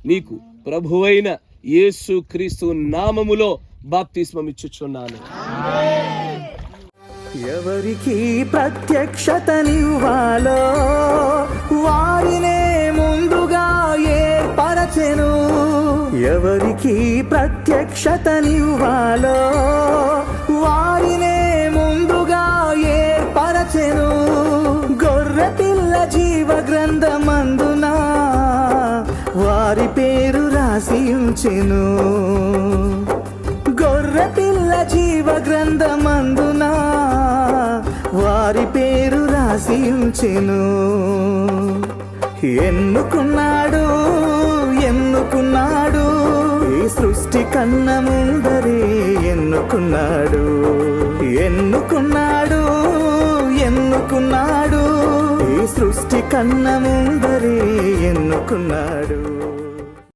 నీకు ప్రభువైన యేసు క్రీస్తు నామములో బాప్తిస్మం ఇచ్చుచున్నాను. ఎవరికి ప్రత్యక్షతనివ్వాలో వారినే ముందుగా ఏర్పరచెను. ఎవరికి ప్రత్యక్షతనివ్వాలో వారినే ముందుగా ఏర్పరచెను. గొర్రె పిల్ల జీవ గ్రంథమందున వారి పేరు రాసి ఉంచెను. గొర్రె పిల్ల జీవ గ్రంథమందున వారి పేరు రాసి ఉంచెను. ఎన్నుకున్నాడు ఎన్నుకున్నాడు ఈ సృష్టి కన్న ముందరే ఎన్నుకున్నాడు. ఎన్నుకున్నాడు ఎన్నుకున్నాడు ఈ సృష్టి కన్న ముందరే ఎన్నుకున్నాడు.